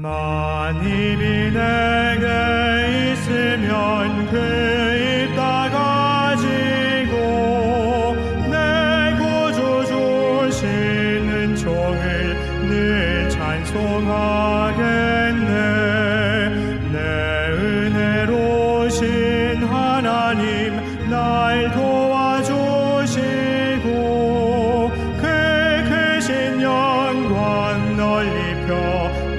만일이 내게 있으면 그 입 다 가지고 내 구주 주시는 종을 늘 찬송하겠네. 내 은혜로우신 하나님 날 도와주시고 그 크신 영광 널리 펴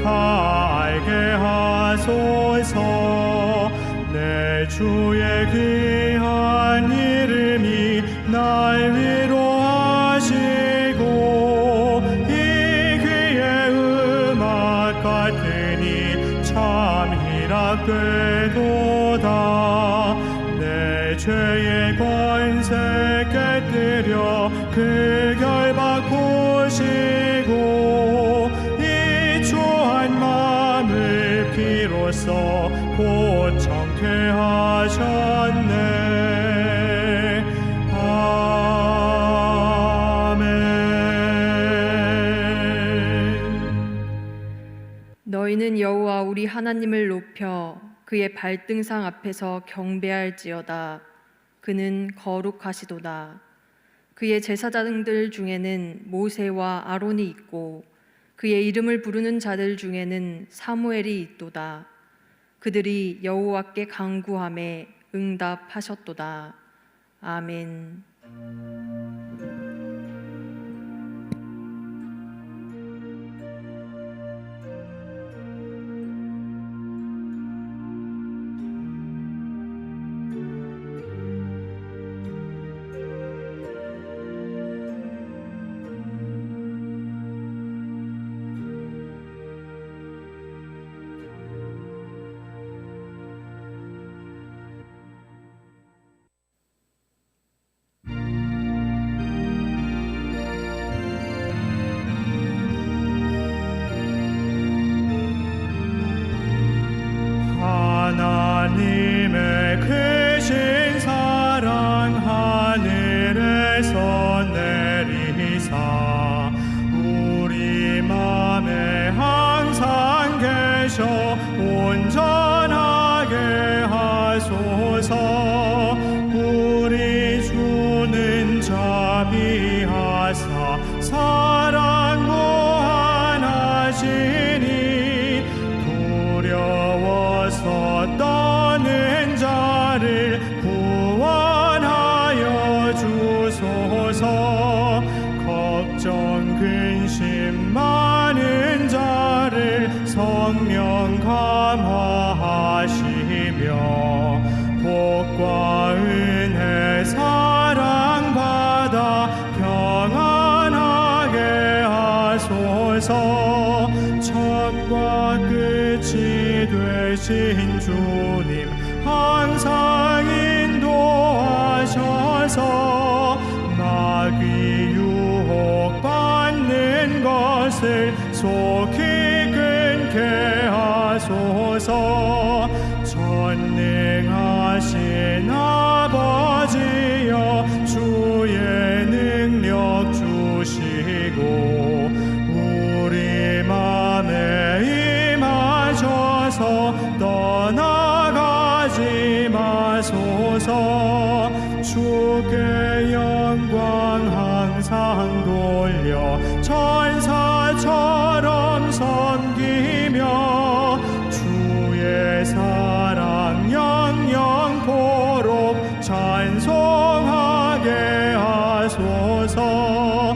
알게 하소서. 내 주의 귀한 이름이 날 위로하시고 이 귀의 음악 같으니 참 희락되도다. 내 죄의 권세 깨뜨려 그 결 바꾸시고 비로소 곧 정케 하셨네. 아멘. 너희는 여호와 우리 하나님을 높여 그의 발등상 앞에서 경배할지어다. 그는 거룩하시도다. 그의 제사장들 중에는 모세와 아론이 있고 그의 이름을 부르는 자들 중에는 사무엘이 있도다. 그들이 여호와께 간구하매 응답하셨도다. 아멘. 하나님의 크신 사랑 하늘에서 내리사 우리 맘에 항상 계셔 온전하게 하소서. 우리 주는 자비하사 사랑 무한하시니 두려워서 떠는 자를 구원하여 주소서. 걱정 근심 많은 자를 성령 감화하시며 복과 은혜 사랑받아 평안하게 하소서. 첫과 끝이 되신 주님 항상 인도하셔서 마귀 유혹받는 것을 속히 끊게 하소서. 전능하신 아버지여 주의 능력 주시고 우리 맘에 임하셔서 떠나가지 마소서. 주께 영광 항상 돌려 천사처럼 섬기며 주의 사랑 영영토록 찬송하게 하소서.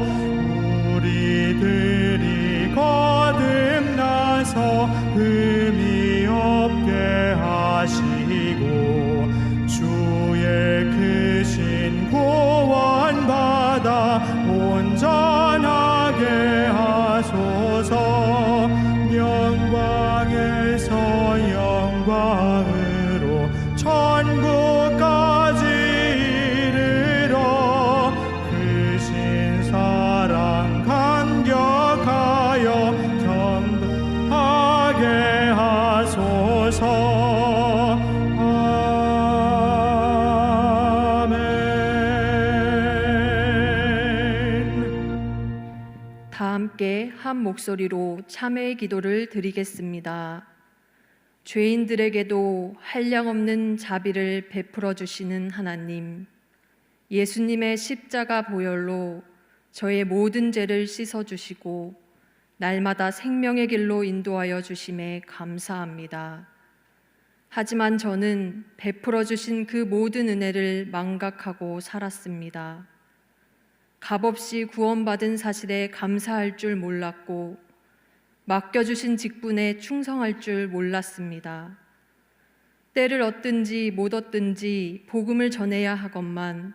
우리들이 거듭나서 의미 없게 하시고 주의 크신 구원받아 온전하게 하소서. 영광에서 영광으로 천국까지 이르러 크신 사랑 감격하여 경배하게 하소서. 아멘. 다 함께 한 목소리로 참회의 기도를 드리겠습니다. 죄인들에게도 한량없는 자비를 베풀어 주시는 하나님, 예수님의 십자가 보혈로 저의 모든 죄를 씻어 주시고 날마다 생명의 길로 인도하여 주심에 감사합니다. 하지만 저는 베풀어 주신 그 모든 은혜를 망각하고 살았습니다. 값없이 구원받은 사실에 감사할 줄 몰랐고 맡겨주신 직분에 충성할 줄 몰랐습니다. 때를 얻든지 못 얻든지 복음을 전해야 하건만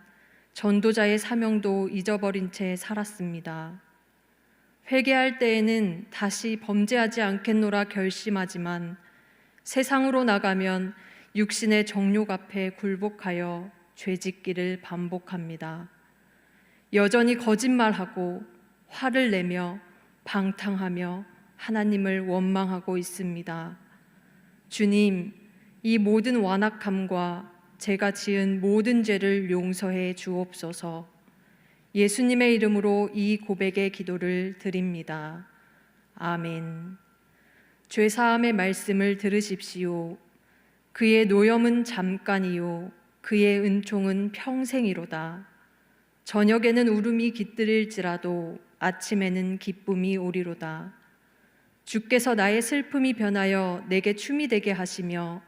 전도자의 사명도 잊어버린 채 살았습니다. 회개할 때에는 다시 범죄하지 않겠노라 결심하지만 세상으로 나가면 육신의 정욕 앞에 굴복하여 죄짓기를 반복합니다. 여전히 거짓말하고 화를 내며 방탕하며 하나님을 원망하고 있습니다. 주님, 이 모든 완악함과 제가 지은 모든 죄를 용서해 주옵소서. 예수님의 이름으로 이 고백의 기도를 드립니다. 아멘. 죄사함의 말씀을 들으십시오. 그의 노염은 잠깐이요 그의 은총은 평생이로다. 저녁에는 울음이 깃들일지라도 아침에는 기쁨이 오리로다. 주께서 나의 슬픔이 변하여 내게 춤이 되게 하시며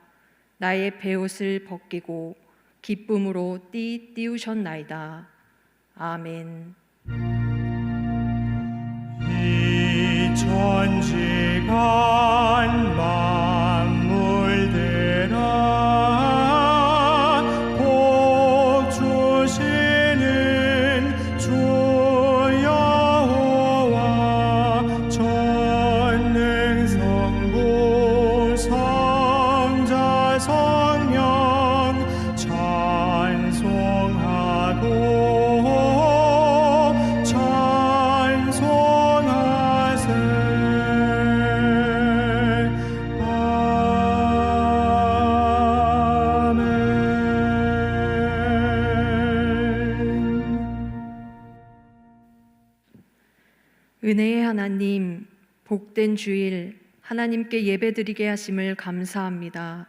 나의 베옷을 벗기고 기쁨으로 띠우셨나이다. 아멘. 이 천지간 만물들아 복 주시는 주 여호와 전능성부 성자 성령 찬송하고 은혜의 하나님, 복된 주일 하나님께 예배드리게 하심을 감사합니다.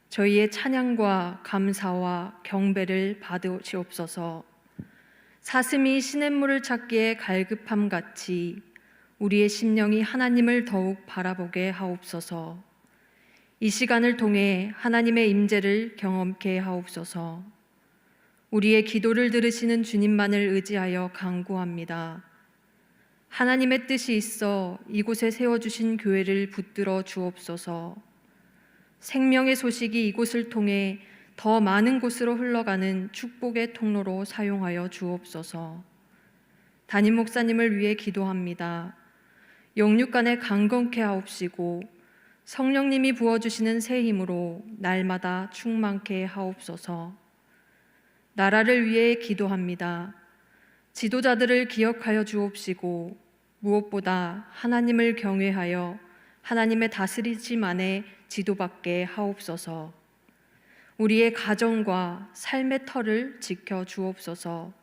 저희의 찬양과 감사와 경배를 받으시옵소서. 사슴이 시냇물을 찾기에 갈급함 같이 우리의 심령이 하나님을 더욱 바라보게 하옵소서. 이 시간을 통해 하나님의 임재를 경험케 하옵소서. 우리의 기도를 들으시는 주님만을 의지하여 간구합니다. 하나님의 뜻이 있어 이곳에 세워주신 교회를 붙들어 주옵소서. 생명의 소식이 이곳을 통해 더 많은 곳으로 흘러가는 축복의 통로로 사용하여 주옵소서. 담임 목사님을 위해 기도합니다. 영육간에 강건케 하옵시고 성령님이 부어주시는 새 힘으로 날마다 충만케 하옵소서. 나라를 위해 기도합니다. 지도자들을 기억하여 주옵시고 무엇보다 하나님을 경외하여 하나님의 다스리심 안에 지도받게 하옵소서. 우리의 가정과 삶의 터를 지켜 주옵소서.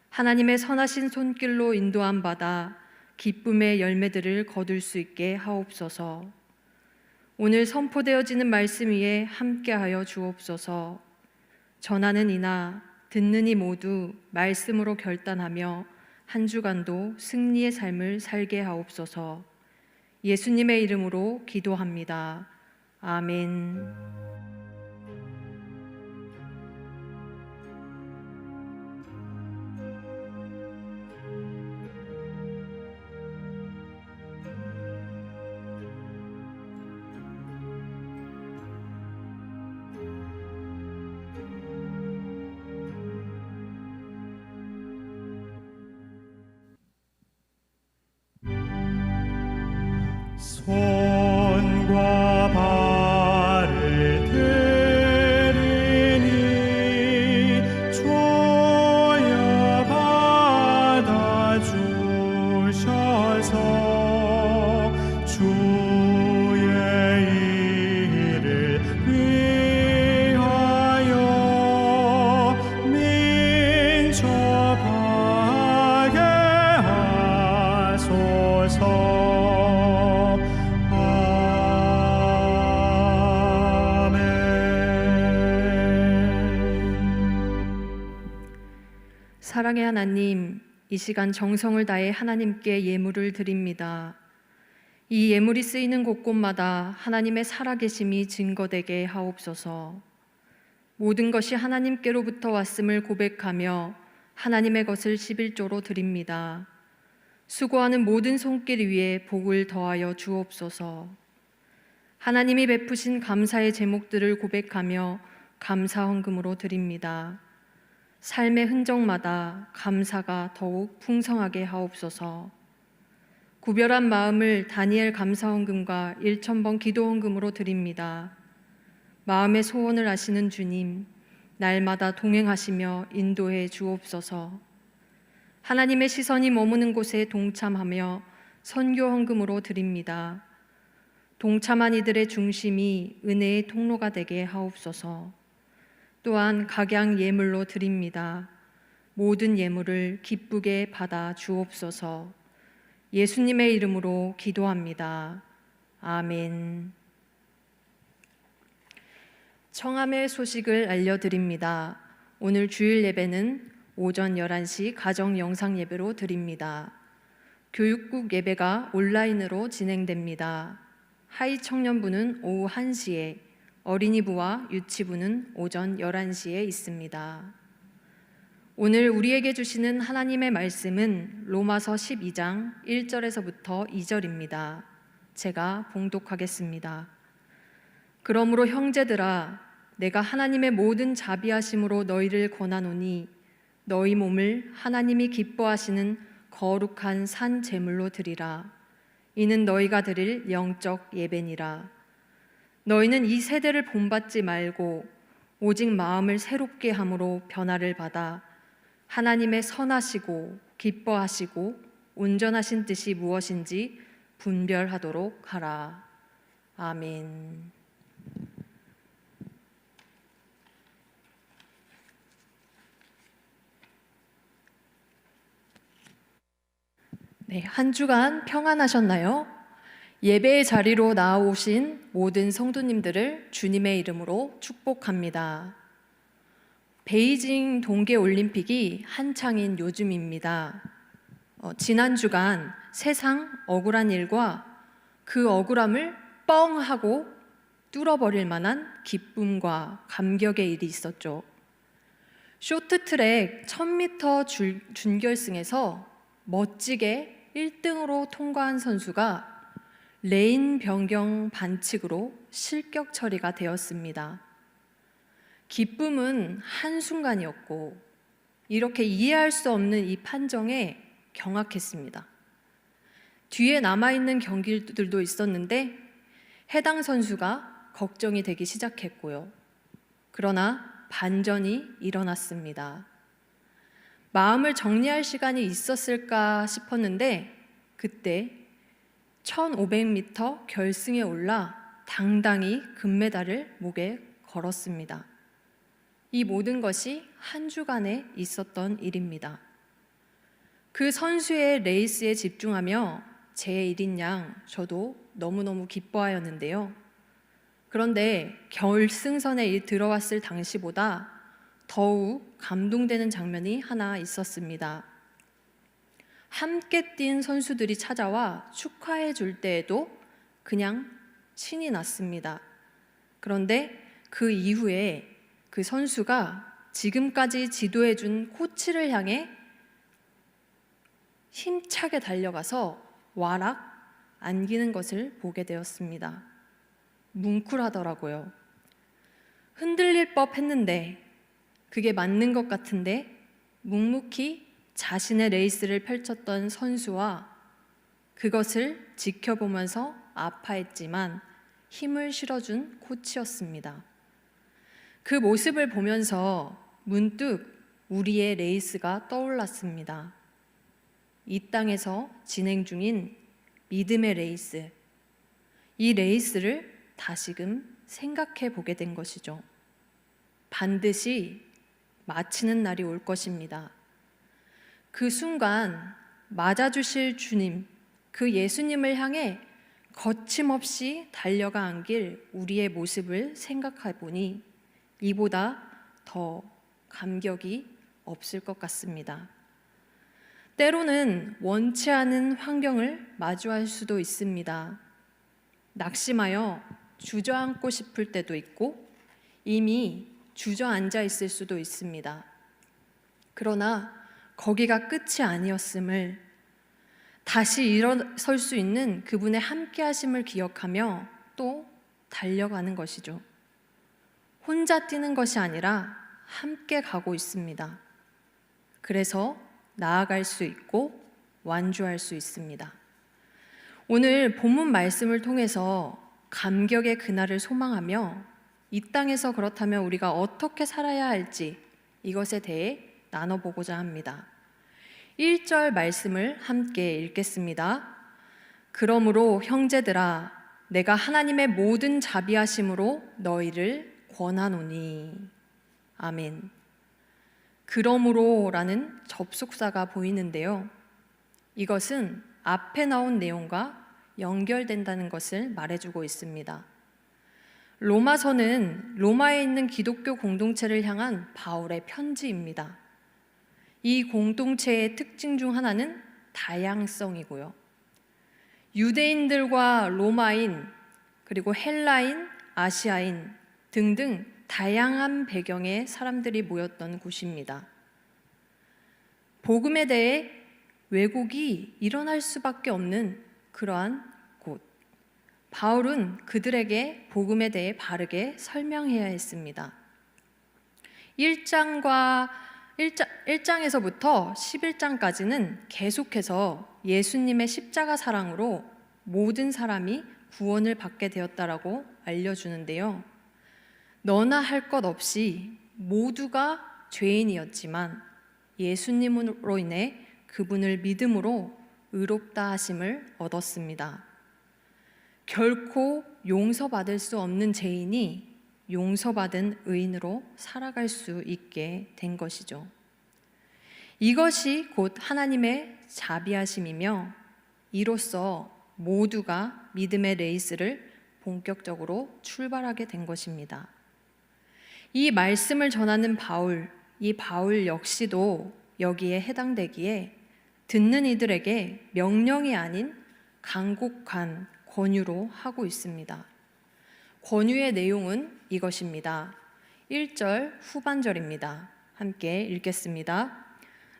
하나님의 선하신 손길로 인도함 받아 기쁨의 열매들을 거둘 수 있게 하옵소서. 오늘 선포되어지는 말씀 위에 함께하여 주옵소서. 전하는 이나 듣는 이 모두 말씀으로 결단하며 한 주간도 승리의 삶을 살게 하옵소서. 예수님의 이름으로 기도합니다. 아멘. 손과 발을 들으니 주여 받아주셔서 주의 일을 위하여 민첩하게 사랑의 하나님, 이 시간 정성을 다해 하나님께 예물을 드립니다. 이 예물이 쓰이는 곳곳마다 하나님의 살아계심이 증거되게 하옵소서. 모든 것이 하나님께로부터 왔음을 고백하며 하나님의 것을 11조로 드립니다. 수고하는 모든 손길 위에 복을 더하여 주옵소서. 하나님이 베푸신 감사의 제목들을 고백하며 감사 헌금으로 드립니다. 삶의 흔적마다 감사가 더욱 풍성하게 하옵소서. 구별한 마음을 다니엘 감사 헌금과 1,000번 기도 헌금으로 드립니다. 마음의 소원을 아시는 주님, 날마다 동행하시며 인도해 주옵소서. 하나님의 시선이 머무는 곳에 동참하며 선교 헌금으로 드립니다. 동참한 이들의 중심이 은혜의 통로가 되게 하옵소서. 또한 각양 예물로 드립니다. 모든 예물을 기쁘게 받아 주옵소서. 예수님의 이름으로 기도합니다. 아멘. 청함의 소식을 알려드립니다. 오늘 주일 예배는 오전 11시 가정 영상 예배로 드립니다. 교육국 예배가 온라인으로 진행됩니다. 하이 청년부는 오후 1시에, 어린이부와 유치부는 오전 11시에 있습니다. 오늘 우리에게 주시는 하나님의 말씀은 로마서 12장 1절에서부터 2절입니다. 제가 봉독하겠습니다. 그러므로 형제들아, 내가 하나님의 모든 자비하심으로 너희를 권하노니 너희 몸을 하나님이 기뻐하시는 거룩한 산 제물로 드리라. 이는 너희가 드릴 영적 예배니라. 너희는 이 세대를 본받지 말고 오직 마음을 새롭게 함으로 변화를 받아 하나님의 선하시고 기뻐하시고 온전하신 뜻이 무엇인지 분별하도록 하라. 아멘. 네, 한 주간 평안하셨나요? 예배의 자리로 나아오신 모든 성도님들을 주님의 이름으로 축복합니다. 베이징 동계올림픽이 한창인 요즘입니다. 지난 주간 세상 억울한 일과 그 억울함을 뻥 하고 뚫어버릴 만한 기쁨과 감격의 일이 있었죠. 쇼트트랙 1000m 준결승에서 멋지게 1등으로 통과한 선수가 레인 변경 반칙으로 실격 처리가 되었습니다. 기쁨은 한순간이었고 이렇게 이해할 수 없는 이 판정에 경악했습니다. 뒤에 남아있는 경기들도 있었는데 해당 선수가 걱정이 되기 시작했고요. 그러나 반전이 일어났습니다. 마음을 정리할 시간이 있었을까 싶었는데 그때 1500m 결승에 올라 당당히 금메달을 목에 걸었습니다. 이 모든 것이 한 주간에 있었던 일입니다. 그 선수의 레이스에 집중하며 제 일인 양 저도 너무너무 기뻐하였는데요. 그런데 결승선에 들어왔을 당시보다 더욱 감동되는 장면이 하나 있었습니다. 함께 뛴 선수들이 찾아와 축하해 줄 때에도 그냥 신이 났습니다. 그런데 그 이후에 그 선수가 지금까지 지도해 준 코치를 향해 힘차게 달려가서 와락 안기는 것을 보게 되었습니다. 뭉클하더라고요. 흔들릴 법 했는데 그게 맞는 것 같은데 묵묵히 자신의 레이스를 펼쳤던 선수와 그것을 지켜보면서 아파했지만 힘을 실어준 코치였습니다. 그 모습을 보면서 문득 우리의 레이스가 떠올랐습니다. 이 땅에서 진행 중인 믿음의 레이스, 이 레이스를 다시금 생각해 보게 된 것이죠. 반드시 마치는 날이 올 것입니다. 그 순간 맞아주실 주님, 그 예수님을 향해 거침없이 달려가 안길 우리의 모습을 생각해 보니 이보다 더 감격이 없을 것 같습니다. 때로는 원치 않은 환경을 마주할 수도 있습니다. 낙심하여 주저앉고 싶을 때도 있고 이미 주저앉아 있을 수도 있습니다. 그러나 거기가 끝이 아니었음을, 다시 일어설 수 있는 그분의 함께하심을 기억하며 또 달려가는 것이죠. 혼자 뛰는 것이 아니라 함께 가고 있습니다. 그래서 나아갈 수 있고 완주할 수 있습니다. 오늘 본문 말씀을 통해서 감격의 그날을 소망하며 이 땅에서 그렇다면 우리가 어떻게 살아야 할지 이것에 대해 나눠보고자 합니다. 1절 말씀을 함께 읽겠습니다. 그러므로 형제들아, 내가 하나님의 모든 자비하심으로 너희를 권하노니. 아멘. 그러므로라는 접속사가 보이는데요. 이것은 앞에 나온 내용과 연결된다는 것을 말해주고 있습니다. 로마서는 로마에 있는 기독교 공동체를 향한 바울의 편지입니다. 이 공동체의 특징 중 하나는 다양성이고요. 유대인들과 로마인, 그리고 헬라인, 아시아인 등등 다양한 배경의 사람들이 모였던 곳입니다. 복음에 대해 왜곡이 일어날 수밖에 없는 그러한 곳. 바울은 그들에게 복음에 대해 바르게 설명해야 했습니다. 1장에서부터 11장까지는 계속해서 예수님의 십자가 사랑으로 모든 사람이 구원을 받게 되었다라고 알려주는데요. 너나 할 것 없이 모두가 죄인이었지만 예수님으로 인해 그분을 믿음으로 의롭다 하심을 얻었습니다. 결코 용서받을 수 없는 죄인이 용서받은 의인으로 살아갈 수 있게 된 것이죠. 이것이 곧 하나님의 자비하심이며 이로써 모두가 믿음의 레이스를 본격적으로 출발하게 된 것입니다. 이 말씀을 전하는 이 바울 역시도 여기에 해당되기에 듣는 이들에게 명령이 아닌 간곡한 권유로 하고 있습니다. 권유의 내용은 이것입니다. 1절 후반절입니다. 함께 읽겠습니다.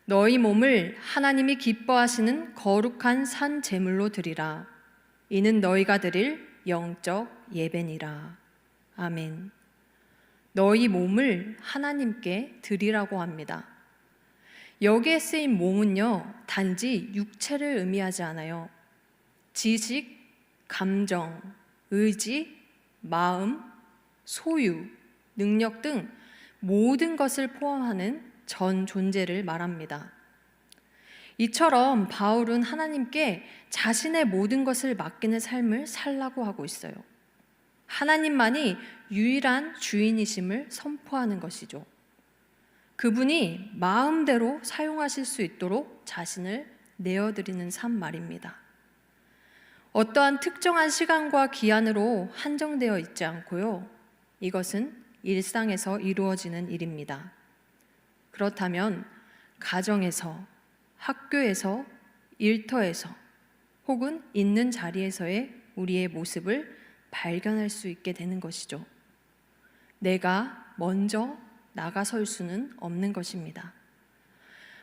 너희 몸을 하나님이 기뻐하시는 거룩한 산 제물로 드리라. 이는 너희가 드릴 영적 예배니라. 아멘. 너희 몸을 하나님께 드리라고 합니다. 여기에 쓰인 몸은요, 단지 육체를 의미하지 않아요. 지식, 감정, 의지, 마음, 소유, 능력 등 모든 것을 포함하는 전 존재를 말합니다. 이처럼 바울은 하나님께 자신의 모든 것을 맡기는 삶을 살라고 하고 있어요. 하나님만이 유일한 주인이심을 선포하는 것이죠. 그분이 마음대로 사용하실 수 있도록 자신을 내어드리는 삶 말입니다. 어떠한 특정한 시간과 기한으로 한정되어 있지 않고요. 이것은 일상에서 이루어지는 일입니다. 그렇다면 가정에서, 학교에서, 일터에서 혹은 있는 자리에서의 우리의 모습을 발견할 수 있게 되는 것이죠. 내가 먼저 나가설 수는 없는 것입니다.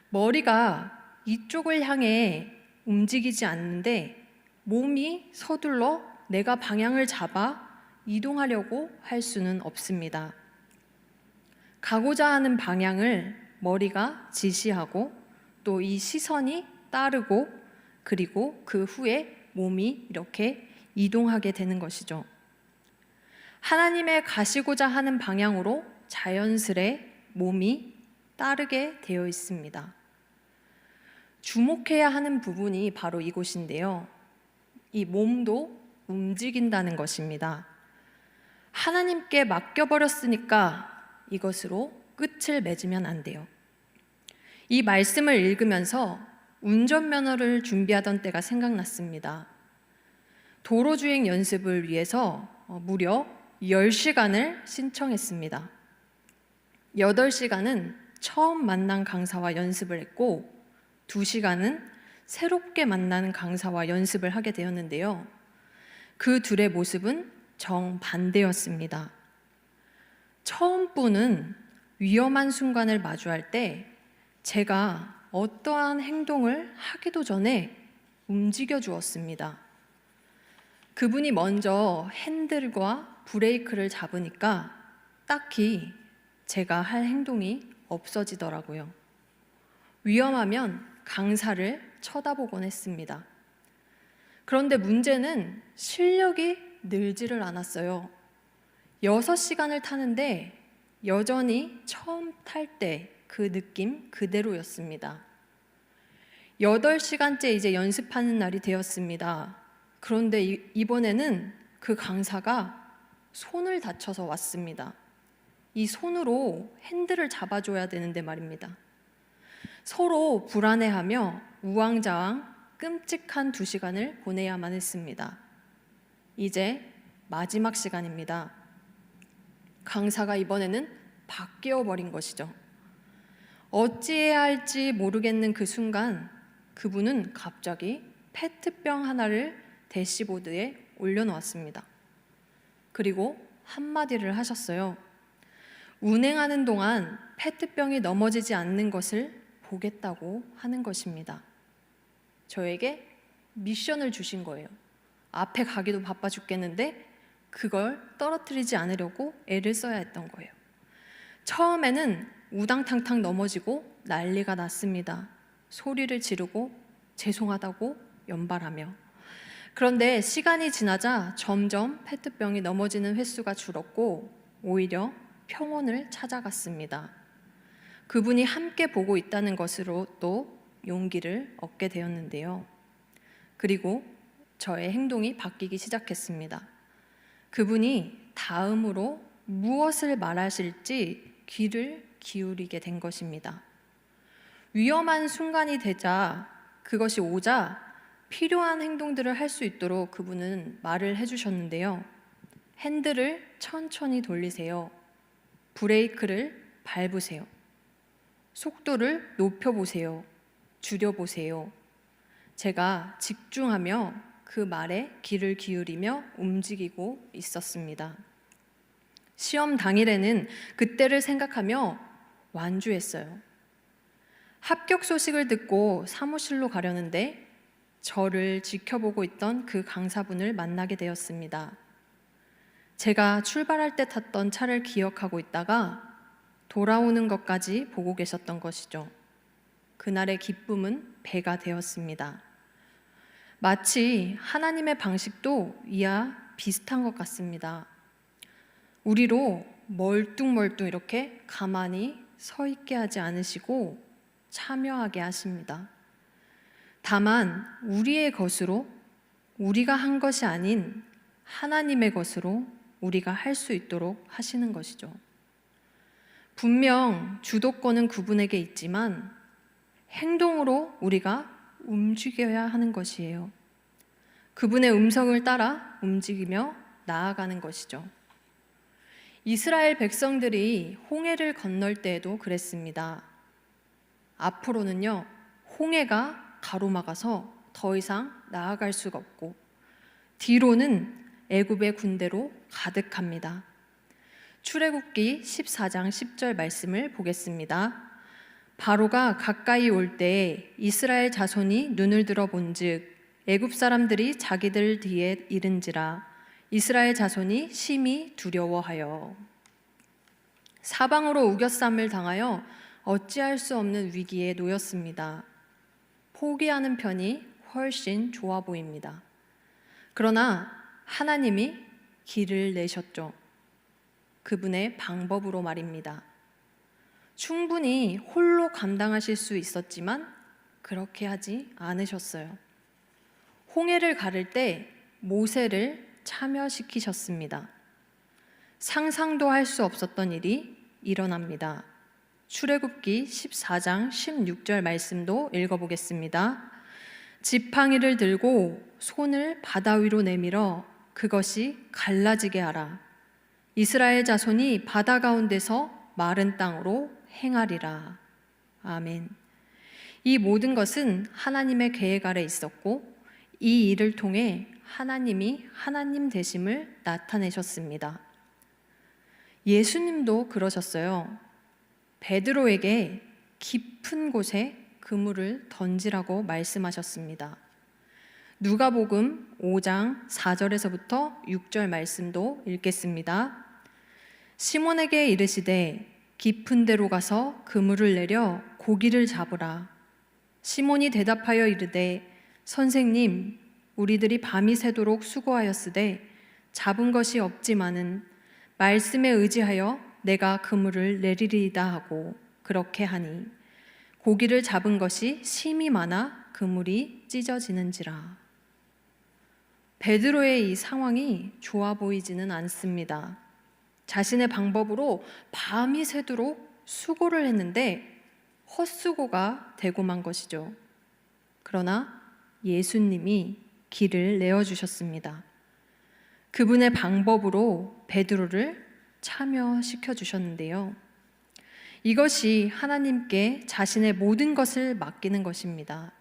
머리가 이쪽을 향해 움직이지 않는데 몸이 서둘러 내가 방향을 잡아 이동하려고 할 수는 없습니다. 가고자 하는 방향을 머리가 지시하고 또 이 시선이 따르고 그리고 그 후에 몸이 이렇게 이동하게 되는 것이죠. 하나님의 가시고자 하는 방향으로 자연스레 몸이 따르게 되어 있습니다. 주목해야 하는 부분이 바로 이곳인데요. 이 몸도 움직인다는 것입니다. 하나님께 맡겨버렸으니까 이것으로 끝을 맺으면 안 돼요. 이 말씀을 읽으면서 운전면허를 준비하던 때가 생각났습니다. 도로주행 연습을 위해서 무려 10시간을 신청했습니다. 8시간은 처음 만난 강사와 연습을 했고 2시간은 새롭게 만나는 강사와 연습을 하게 되었는데요. 그 둘의 모습은 정반대였습니다. 처음 분은 위험한 순간을 마주할 때 제가 어떠한 행동을 하기도 전에 움직여 주었습니다. 그분이 먼저 핸들과 브레이크를 잡으니까 딱히 제가 할 행동이 없어지더라고요. 위험하면 강사를 쳐다보곤 했습니다. 그런데 문제는 실력이 늘지를 않았어요. 6시간을 타는데 여전히 처음 탈 때 그 느낌 그대로였습니다. 8시간째 이제 연습하는 날이 되었습니다. 그런데 이번에는 그 강사가 손을 다쳐서 왔습니다. 이 손으로 핸들을 잡아줘야 되는데 말입니다. 서로 불안해하며 우왕좌왕 끔찍한 2시간을 보내야만 했습니다. 이제 마지막 시간입니다. 강사가 이번에는 바뀌어 버린 것이죠. 어찌해야 할지 모르겠는 그 순간 그분은 갑자기 페트병 하나를 대시보드에 올려놓았습니다. 그리고 한마디를 하셨어요. 운행하는 동안 페트병이 넘어지지 않는 것을 보겠다고 하는 것입니다. 저에게 미션을 주신 거예요. 앞에 가기도 바빠 죽겠는데 그걸 떨어뜨리지 않으려고 애를 써야 했던 거예요. 처음에는 우당탕탕 넘어지고 난리가 났습니다. 소리를 지르고 죄송하다고 연발하며. 그런데 시간이 지나자 점점 페트병이 넘어지는 횟수가 줄었고 오히려 평온을 찾아갔습니다. 그분이 함께 보고 있다는 것으로 또 용기를 얻게 되었는데요. 그리고 저의 행동이 바뀌기 시작했습니다. 그분이 다음으로 무엇을 말하실지 귀를 기울이게 된 것입니다. 위험한 순간이 되자 그것이 오자 필요한 행동들을 할 수 있도록 그분은 말을 해주셨는데요. 핸들을 천천히 돌리세요. 브레이크를 밟으세요. 속도를 높여보세요. 줄여보세요. 제가 집중하며 그 말에 귀를 기울이며 움직이고 있었습니다. 시험 당일에는 그때를 생각하며 완주했어요. 합격 소식을 듣고 사무실로 가려는데 저를 지켜보고 있던 그 강사분을 만나게 되었습니다. 제가 출발할 때 탔던 차를 기억하고 있다가 돌아오는 것까지 보고 계셨던 것이죠. 그날의 기쁨은 배가 되었습니다. 마치 하나님의 방식도 이와 비슷한 것 같습니다. 우리로 멀뚱멀뚱 이렇게 가만히 서 있게 하지 않으시고 참여하게 하십니다. 다만 우리의 것으로 우리가 한 것이 아닌 하나님의 것으로 우리가 할 수 있도록 하시는 것이죠. 분명 주도권은 그분에게 있지만 행동으로 우리가 움직여야 하는 것이에요. 그분의 음성을 따라 움직이며 나아가는 것이죠. 이스라엘 백성들이 홍해를 건널 때에도 그랬습니다. 앞으로는요, 홍해가 가로막아서 더 이상 나아갈 수가 없고 뒤로는 애굽의 군대로 가득합니다. 출애굽기 14장 10절 말씀을 보겠습니다. 바로가 가까이 올 때 이스라엘 자손이 눈을 들어 본즉 애굽 사람들이 자기들 뒤에 이른지라 이스라엘 자손이 심히 두려워하여. 사방으로 우겨쌈을 당하여 어찌할 수 없는 위기에 놓였습니다. 포기하는 편이 훨씬 좋아 보입니다. 그러나 하나님이 길을 내셨죠. 그분의 방법으로 말입니다. 충분히 홀로 감당하실 수 있었지만 그렇게 하지 않으셨어요. 홍해를 가를 때 모세를 참여시키셨습니다. 상상도 할 수 없었던 일이 일어납니다. 출애굽기 14장 16절 말씀도 읽어보겠습니다. 지팡이를 들고 손을 바다 위로 내밀어 그것이 갈라지게 하라. 이스라엘 자손이 바다 가운데서 마른 땅으로 행하리라. 아멘. 이 모든 것은 하나님의 계획 아래 있었고 이 일을 통해 하나님이 하나님 되심을 나타내셨습니다. 예수님도 그러셨어요. 베드로에게 깊은 곳에 그물을 던지라고 말씀하셨습니다. 누가복음 5장 4절에서부터 6절 말씀도 읽겠습니다. 시몬에게 이르시되 깊은 데로 가서 그물을 내려 고기를 잡으라. 시몬이 대답하여 이르되 선생님, 우리들이 밤이 새도록 수고하였으되 잡은 것이 없지만은 말씀에 의지하여 내가 그물을 내리리이다 하고 그렇게 하니 고기를 잡은 것이 심히 많아 그물이 찢어지는지라. 베드로의 이 상황이 좋아 보이지는 않습니다. 자신의 방법으로 밤이 새도록 수고를 했는데 헛수고가 되고 만 것이죠. 그러나 예수님이 길을 내어주셨습니다. 그분의 방법으로 베드로를 참여시켜 주셨는데요. 이것이 하나님께 자신의 모든 것을 맡기는 것입니다.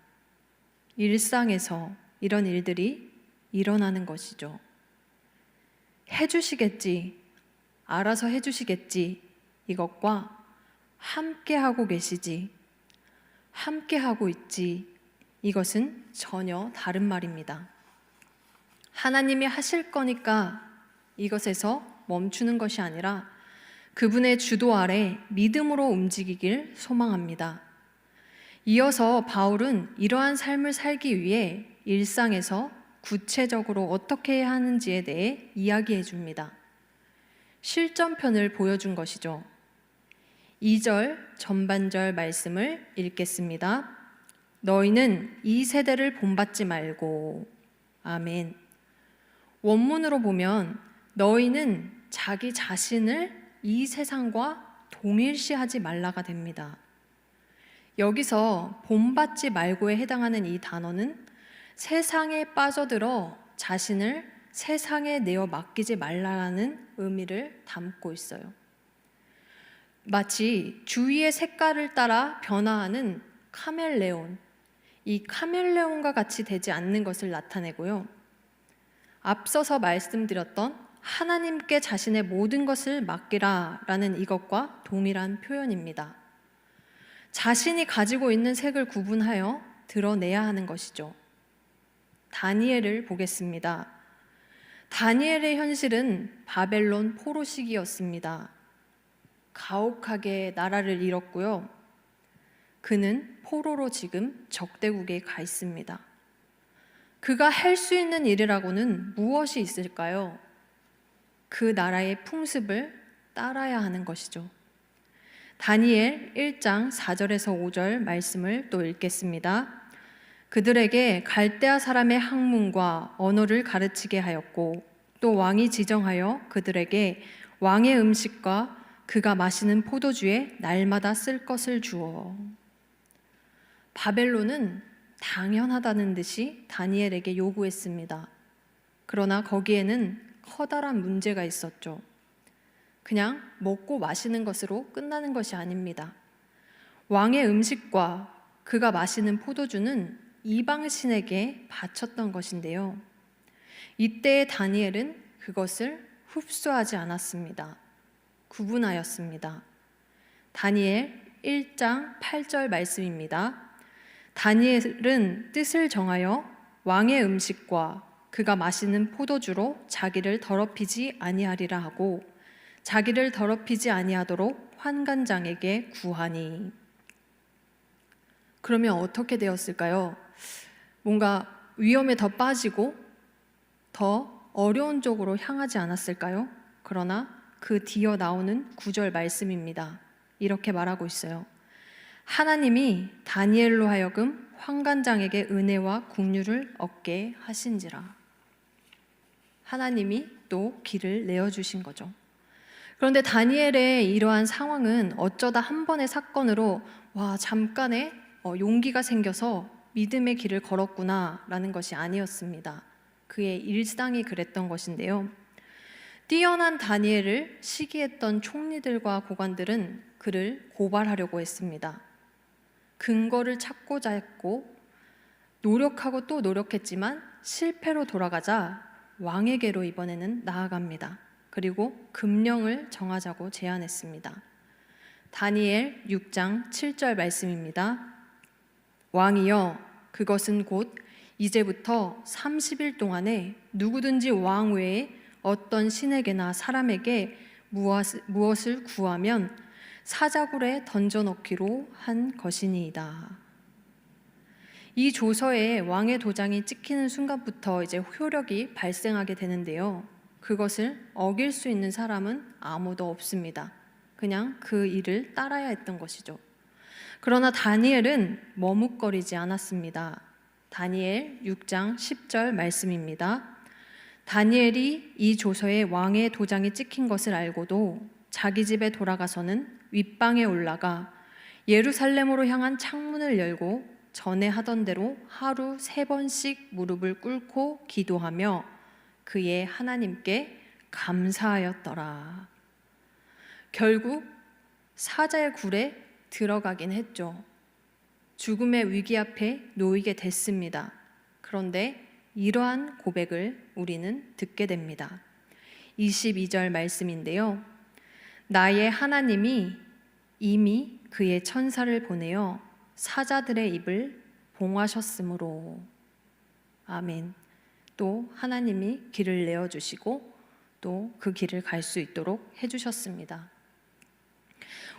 일상에서 이런 일들이 일어나는 것이죠. 해주시겠지, 알아서 해주시겠지, 이것과 함께하고 계시지, 함께하고 있지, 이것은 전혀 다른 말입니다. 하나님이 하실 거니까 이것에서 멈추는 것이 아니라 그분의 주도 아래 믿음으로 움직이길 소망합니다. 이어서 바울은 이러한 삶을 살기 위해 일상에서 구체적으로 어떻게 해야 하는지에 대해 이야기해 줍니다. 실전편을 보여준 것이죠. 2절 전반절 말씀을 읽겠습니다. 너희는 이 세대를 본받지 말고. 아멘. 원문으로 보면 너희는 자기 자신을 이 세상과 동일시하지 말라가 됩니다. 여기서 본받지 말고에 해당하는 이 단어는 세상에 빠져들어 자신을 세상에 내어 맡기지 말라는 의미를 담고 있어요. 마치 주위의 색깔을 따라 변화하는 카멜레온, 이 카멜레온과 같이 되지 않는 것을 나타내고요. 앞서서 말씀드렸던 하나님께 자신의 모든 것을 맡기라 라는 이것과 동일한 표현입니다. 자신이 가지고 있는 색을 구분하여 드러내야 하는 것이죠. 다니엘을 보겠습니다. 다니엘의 현실은 바벨론 포로 시기였습니다. 가혹하게 나라를 잃었고요. 그는 포로로 지금 적대국에 가 있습니다. 그가 할 수 있는 일이라고는 무엇이 있을까요? 그 나라의 풍습을 따라야 하는 것이죠. 다니엘 1장 4절에서 5절 말씀을 또 읽겠습니다. 그들에게 갈대아 사람의 학문과 언어를 가르치게 하였고 또 왕이 지정하여 그들에게 왕의 음식과 그가 마시는 포도주에 날마다 쓸 것을 주어. 바벨론은 당연하다는 듯이 다니엘에게 요구했습니다. 그러나 거기에는 커다란 문제가 있었죠. 그냥 먹고 마시는 것으로 끝나는 것이 아닙니다. 왕의 음식과 그가 마시는 포도주는 이방신에게 바쳤던 것인데요. 이때의 다니엘은 그것을 흡수하지 않았습니다. 구분하였습니다. 다니엘 1장 8절 말씀입니다. 다니엘은 뜻을 정하여 왕의 음식과 그가 마시는 포도주로 자기를 더럽히지 아니하리라 하고 자기를 더럽히지 아니하도록 환관장에게 구하니. 그러면 어떻게 되었을까요? 뭔가 위험에 더 빠지고 더 어려운 쪽으로 향하지 않았을까요? 그러나 그 뒤어 나오는 9절 말씀입니다. 이렇게 말하고 있어요. 하나님이 다니엘로 하여금 환관장에게 은혜와 긍휼을 얻게 하신지라. 하나님이 또 길을 내어주신 거죠. 그런데 다니엘의 이러한 상황은 어쩌다 한 번의 사건으로 잠깐의 용기가 생겨서 믿음의 길을 걸었구나 라는 것이 아니었습니다. 그의 일상이 그랬던 것인데요. 뛰어난 다니엘을 시기했던 총리들과 고관들은 그를 고발하려고 했습니다. 근거를 찾고자 했고 노력하고 또 노력했지만 실패로 돌아가자 왕에게로 이번에는 나아갑니다. 그리고 금령을 정하자고 제안했습니다. 다니엘 6장 7절 말씀입니다. 왕이여, 그것은 곧 이제부터 30일 동안에 누구든지 왕 외에 어떤 신에게나 사람에게 무엇을 구하면 사자굴에 던져넣기로 한 것이니이다. 이 조서에 왕의 도장이 찍히는 순간부터 이제 효력이 발생하게 되는데요. 그것을 어길 수 있는 사람은 아무도 없습니다. 그냥 그 일을 따라야 했던 것이죠. 그러나 다니엘은 머뭇거리지 않았습니다. 다니엘 6장 10절 말씀입니다. 다니엘이 이 조서에 왕의 도장이 찍힌 것을 알고도 자기 집에 돌아가서는 윗방에 올라가 예루살렘으로 향한 창문을 열고 전에 하던 대로 하루 3번씩 무릎을 꿇고 기도하며 그의 하나님께 감사하였더라. 결국 사자의 굴에 들어가긴 했죠. 죽음의 위기 앞에 놓이게 됐습니다. 그런데 이러한 고백을 우리는 듣게 됩니다. 22절 말씀인데요. 나의 하나님이 이미 그의 천사를 보내어 사자들의 입을 봉하셨으므로. 아멘. 또 하나님이 길을 내어주시고 또 그 길을 갈 수 있도록 해주셨습니다.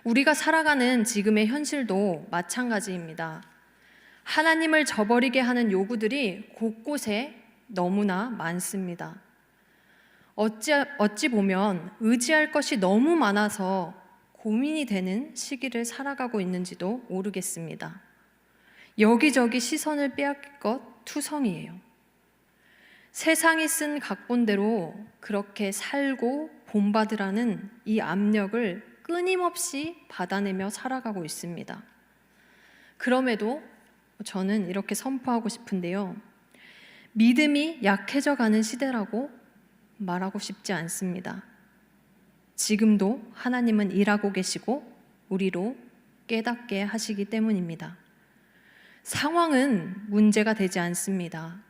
우리가 살아가는 지금의 현실도 마찬가지입니다. 하나님을 저버리게 하는 요구들이 곳곳에 너무나 많습니다. 어찌 보면 의지할 것이 너무 많아서 고민이 되는 시기를 살아가고 있는지도 모르겠습니다. 여기저기 시선을 빼앗길 것 투성이에요. 세상이 쓴 각본대로 그렇게 살고 본받으라는 이 압력을 끊임없이 받아내며 살아가고 있습니다. 그럼에도 저는 이렇게 선포하고 싶은데요. 믿음이 약해져 가는 시대라고 말하고 싶지 않습니다. 지금도 하나님은 일하고 계시고 우리로 깨닫게 하시기 때문입니다. 상황은 문제가 되지 않습니다.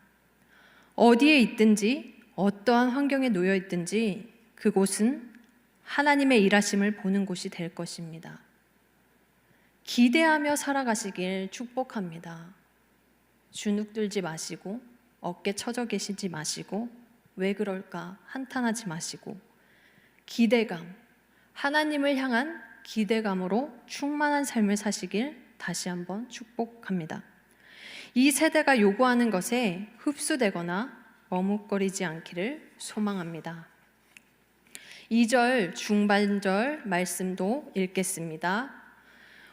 어디에 있든지 어떠한 환경에 놓여 있든지 그곳은 하나님의 일하심을 보는 곳이 될 것입니다. 기대하며 살아가시길 축복합니다. 주눅들지 마시고 어깨 처져 계시지 마시고 왜 그럴까 한탄하지 마시고 기대감, 하나님을 향한 기대감으로 충만한 삶을 사시길 다시 한번 축복합니다. 이 세대가 요구하는 것에 흡수되거나 머뭇거리지 않기를 소망합니다. 2절 중반절 말씀도 읽겠습니다.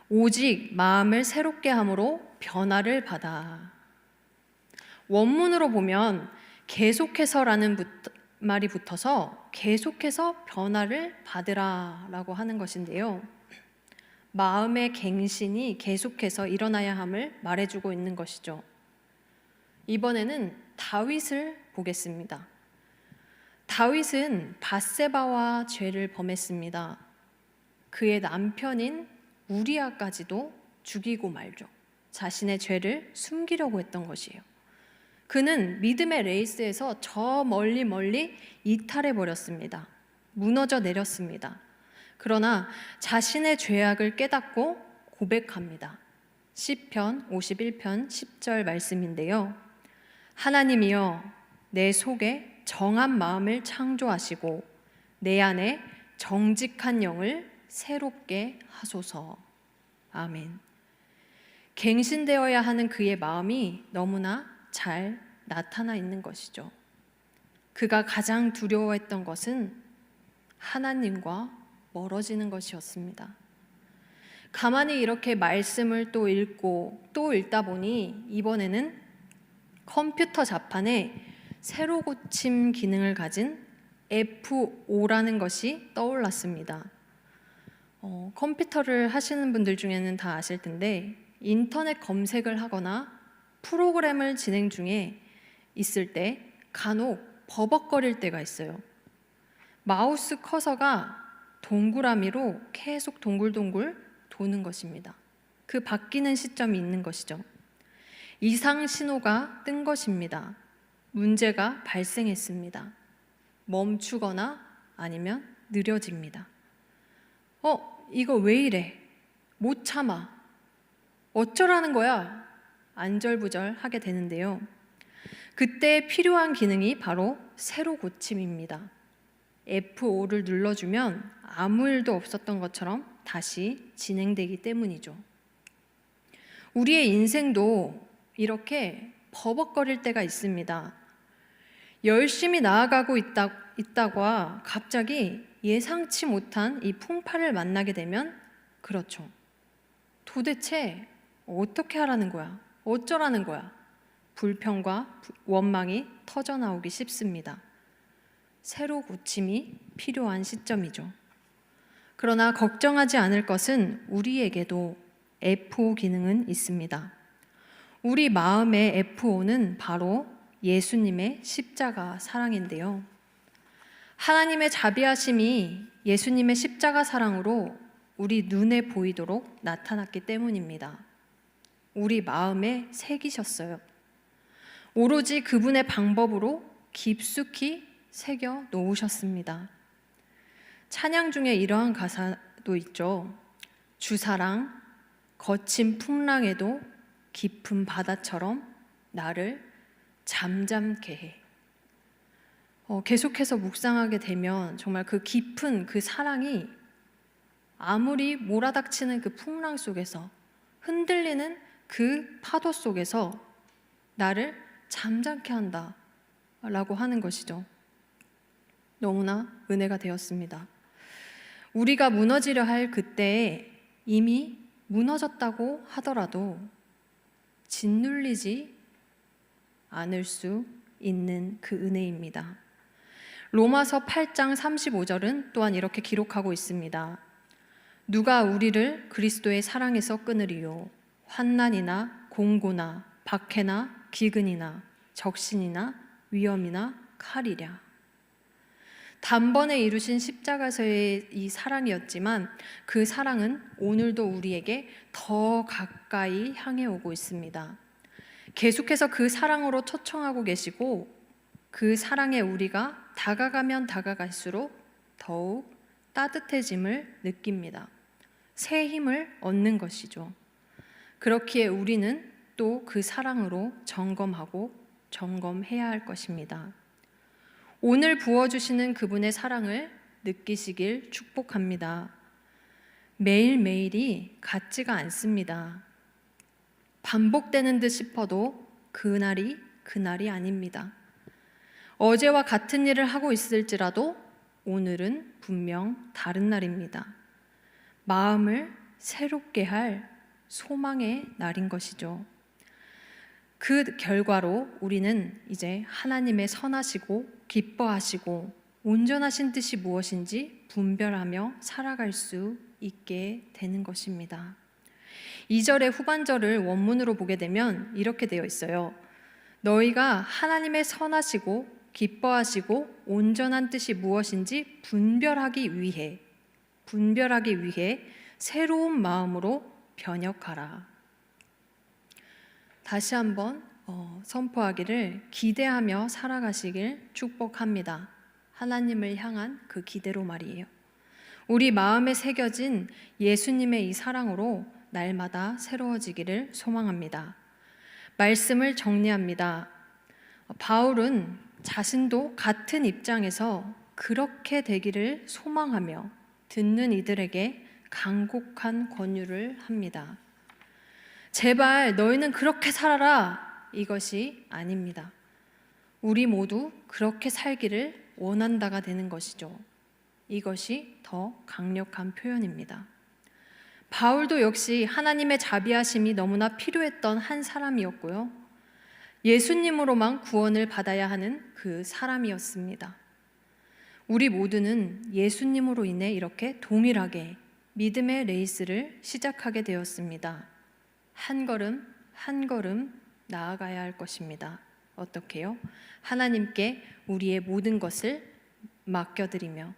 오직 마음을 새롭게 함으로 변화를 받아. 원문으로 보면 계속해서라는 말이 붙어서 계속해서 변화를 받으라 라고 하는 것인데요. 마음의 갱신이 계속해서 일어나야 함을 말해주고 있는 것이죠. 이번에는 다윗을 보겠습니다. 다윗은 밧세바와 죄를 범했습니다. 그의 남편인 우리아까지도 죽이고 말죠. 자신의 죄를 숨기려고 했던 것이에요. 그는 믿음의 레이스에서 저 멀리 이탈해 버렸습니다. 무너져 내렸습니다. 그러나 자신의 죄악을 깨닫고 고백합니다. 시편 51편 10절 말씀인데요. 하나님이여 내 속에 정한 마음을 창조하시고 내 안에 정직한 영을 새롭게 하소서. 아멘. 갱신되어야 하는 그의 마음이 너무나 잘 나타나 있는 것이죠. 그가 가장 두려워했던 것은 하나님과 멀어지는 것이었습니다. 가만히 이렇게 말씀을 또 읽고 또 읽다 보니 이번에는 컴퓨터 자판에 새로 고침 기능을 가진 F5라는 것이 떠올랐습니다. 컴퓨터를 하시는 분들 중에는 다 아실 텐데 인터넷 검색을 하거나 프로그램을 진행 중에 있을 때 간혹 버벅거릴 때가 있어요. 마우스 커서가 동그라미로 계속 동글동글 도는 것입니다. 그 바뀌는 시점이 있는 것이죠. 이상 신호가 뜬 것입니다. 문제가 발생했습니다. 멈추거나 아니면 느려집니다. 이거 왜 이래? 못 참아. 어쩌라는 거야? 안절부절 하게 되는데요. 그때 필요한 기능이 바로 세로 고침입니다. F5를 눌러주면 아무 일도 없었던 것처럼 다시 진행되기 때문이죠. 우리의 인생도 이렇게 버벅거릴 때가 있습니다. 열심히 나아가고 있다가 갑자기 예상치 못한 이 풍파를 만나게 되면 그렇죠. 도대체 어떻게 하라는 거야? 어쩌라는 거야? 불평과 원망이 터져나오기 쉽습니다. 새로 고침이 필요한 시점이죠. 그러나 걱정하지 않을 것은 우리에게도 F5 기능은 있습니다. 우리 마음의 F5는 바로 예수님의 십자가 사랑인데요. 하나님의 자비하심이 예수님의 십자가 사랑으로 우리 눈에 보이도록 나타났기 때문입니다. 우리 마음에 새기셨어요. 오로지 그분의 방법으로 깊숙이 새겨 놓으셨습니다. 찬양 중에 이러한 가사도 있죠. 주사랑 거친 풍랑에도 깊은 바다처럼 나를 잠잠케 해. 계속해서 묵상하게 되면 정말 그 깊은 그 사랑이 아무리 몰아닥치는 그 풍랑 속에서 흔들리는 그 파도 속에서 나를 잠잠케 한다 라고 하는 것이죠. 너무나 은혜가 되었습니다. 우리가 무너지려 할 그때에 이미 무너졌다고 하더라도 짓눌리지 않을 수 있는 그 은혜입니다. 로마서 8장 35절은 또한 이렇게 기록하고 있습니다. 누가 우리를 그리스도의 사랑에서 끊으리요? 환난이나 공고나 박해나 기근이나 적신이나 위험이나 칼이랴. 단번에 이루신 십자가에서의 이 사랑이었지만 그 사랑은 오늘도 우리에게 더 가까이 향해 오고 있습니다. 계속해서 그 사랑으로 초청하고 계시고 그 사랑에 우리가 다가가면 다가갈수록 더욱 따뜻해짐을 느낍니다. 새 힘을 얻는 것이죠. 그렇기에 우리는 또 그 사랑으로 점검하고 점검해야 할 것입니다. 오늘 부어주시는 그분의 사랑을 느끼시길 축복합니다. 매일매일이 같지가 않습니다. 반복되는 듯 싶어도 그날이 아닙니다. 어제와 같은 일을 하고 있을지라도 오늘은 분명 다른 날입니다. 마음을 새롭게 할 소망의 날인 것이죠. 그 결과로 우리는 이제 하나님의 선하시고 기뻐하시고 온전하신 뜻이 무엇인지 분별하며 살아갈 수 있게 되는 것입니다. 2절의 후반절을 원문으로 보게 되면 이렇게 되어 있어요. 너희가 하나님의 선하시고 기뻐하시고 온전한 뜻이 무엇인지 분별하기 위해 새로운 마음으로 변혁하라. 다시 한번 선포하기를 기대하며 살아가시길 축복합니다. 하나님을 향한 그 기대로 말이에요. 우리 마음에 새겨진 예수님의 이 사랑으로 날마다 새로워지기를 소망합니다. 말씀을 정리합니다. 바울은 자신도 같은 입장에서 그렇게 되기를 소망하며 듣는 이들에게 간곡한 권유를 합니다. 제발 너희는 그렇게 살아라, 이것이 아닙니다. 우리 모두 그렇게 살기를 원한다가 되는 것이죠. 이것이 더 강력한 표현입니다. 바울도 역시 하나님의 자비하심이 너무나 필요했던 한 사람이었고요. 예수님으로만 구원을 받아야 하는 그 사람이었습니다. 우리 모두는 예수님으로 인해 이렇게 동일하게 믿음의 레이스를 시작하게 되었습니다. 한 걸음 한 걸음 나아가야 할 것입니다. 어떻게요? 하나님께 우리의 모든 것을 맡겨드리며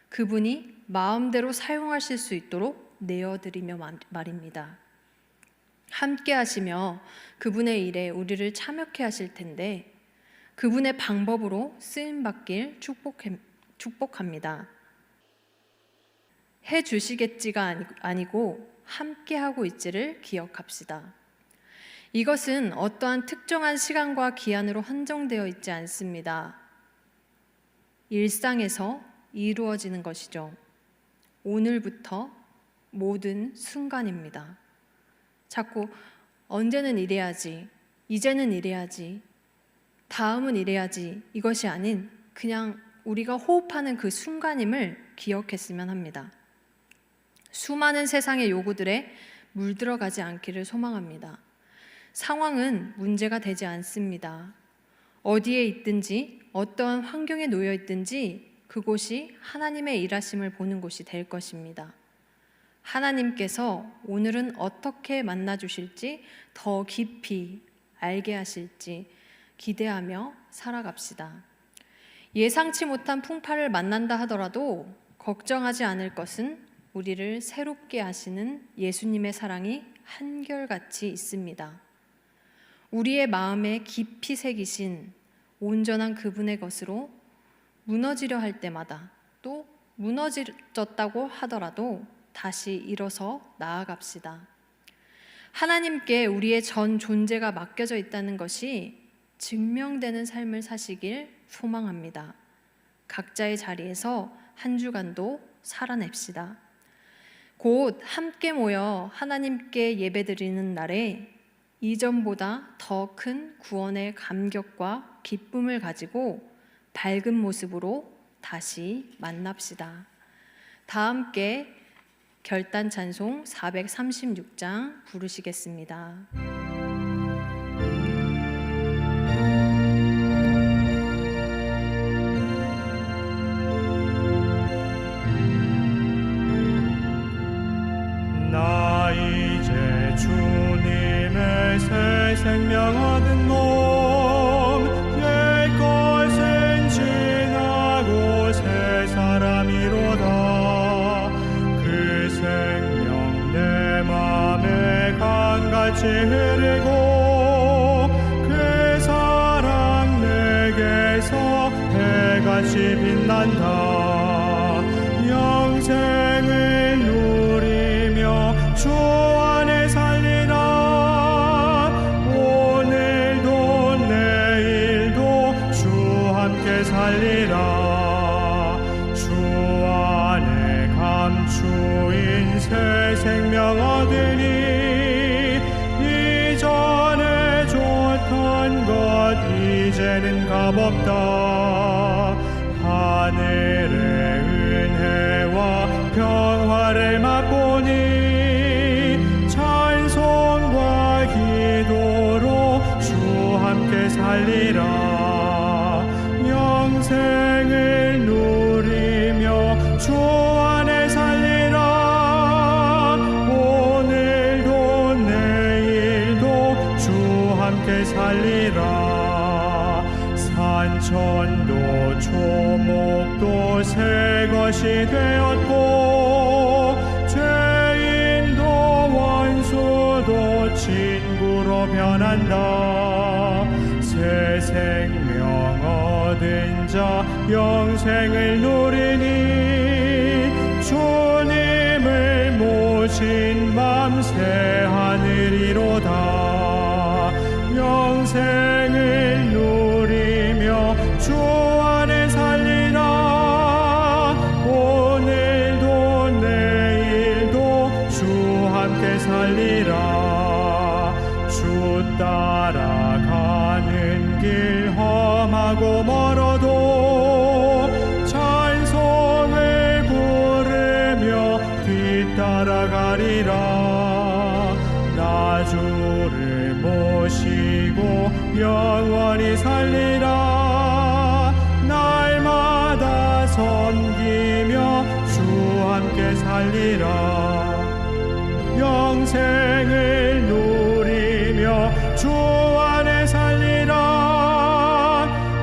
그분이 마음대로 사용하실 수 있도록 내어드리며 말입니다. 함께 하시며 그분의 일에 우리를 참여케 하실 텐데 그분의 방법으로 쓰임받길 축복합니다. 해 주시겠지가 아니고 함께 하고 있지를 기억합시다. 이것은 어떠한 특정한 시간과 기한으로 한정되어 있지 않습니다. 일상에서 이루어지는 것이죠. 오늘부터 모든 순간입니다. 자꾸 언제는 이래야지, 이제는 이래야지, 다음은 이래야지 이것이 아닌 그냥 우리가 호흡하는 그 순간임을 기억했으면 합니다. 수많은 세상의 요구들에 물들어가지 않기를 소망합니다. 상황은 문제가 되지 않습니다. 어디에 있든지 어떠한 환경에 놓여 있든지 그곳이 하나님의 일하심을 보는 곳이 될 것입니다. 하나님께서 오늘은 어떻게 만나 주실지 더 깊이 알게 하실지 기대하며 살아갑시다. 예상치 못한 풍파를 만난다 하더라도 걱정하지 않을 것은 우리를 새롭게 하시는 예수님의 사랑이 한결같이 있습니다. 우리의 마음에 깊이 새기신 온전한 그분의 것으로 무너지려 할 때마다 또 무너졌다고 하더라도 다시 일어서 나아갑시다. 하나님께 우리의 전 존재가 맡겨져 있다는 것이 증명되는 삶을 사시길 소망합니다. 각자의 자리에서 한 주간도 살아냅시다. 곧 함께 모여 하나님께 예배드리는 날에 이전보다 더 큰 구원의 감격과 기쁨을 가지고 밝은 모습으로 다시 만납시다. 다 함께 결단 찬송 436장 부르시겠습니다. 나 이제 주님의 새 생명 얻은 몸 옛 것은 지나고 새 사람이로다. 그 생명 내 맘에 강같이 흐르고 그 사랑 내게서 해같이 빛난다. 영생을 누리며 주 안에 살리라. 오늘도 내일도 주 함께 살리라. 주 안에 감추인 새 생명 얻으니 이전에 좋던 것 이제는 값없다. 하늘의 은혜와 평화를 맛보니 찬송과 기도로 주 함께 살리라. 영생을 누리며 주 안에 살리라. 오늘도 내일도 주 함께 살리라. 산천도 초목도 새 것이 되었고 죄인도 원수도 친구로 변한다. 새 생명 얻은 자 영생을 누리니 주님을 모신 밤 새 하늘이로다. 영생을 누리며 주 안에 살리라. 오늘도 내일도 주 함께 살리라. 주 따라가는 길 험하고 멀어도 찬송을 부르며 뒤따라가리라. 나 주를 모시고 영원히 살리라. 날마다 섬기며 주 함께 살리라. 영생을 누리며 주 안에 살리라.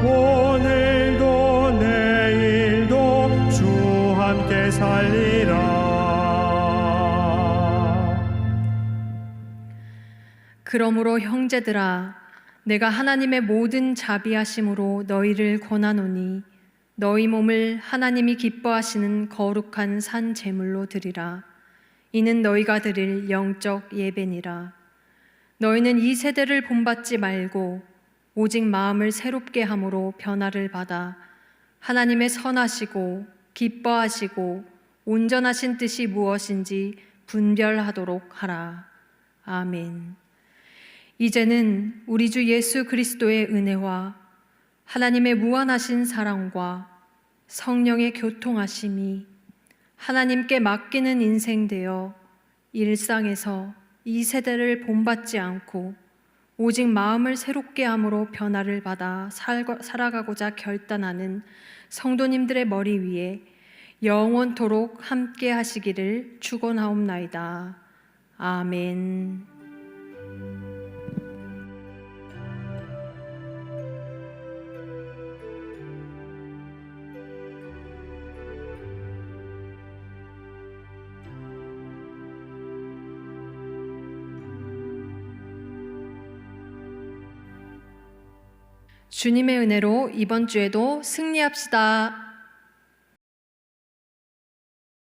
오늘도 내일도 그러므로 형제들아, 내가 하나님의 모든 자비하심으로 너희를 권하노니 너희 몸을 하나님이 기뻐하시는 거룩한 산 제물로 드리라. 이는 너희가 드릴 영적 예배니라. 너희는 이 세대를 본받지 말고 오직 마음을 새롭게 함으로 변화를 받아 하나님의 선하시고 기뻐하시고 온전하신 뜻이 무엇인지 분별하도록 하라. 아멘. 이제는 우리 주 예수 그리스도의 은혜와 하나님의 무한하신 사랑과 성령의 교통하심이 하나님께 맡기는 인생 되어 일상에서 이 세대를 본받지 않고 오직 마음을 새롭게 함으로 변화를 받아 살아가고자 결단하는 성도님들의 머리 위에 영원토록 함께 하시기를 축원하옵나이다. 아멘. 주님의 은혜로 이번 주에도 승리합시다.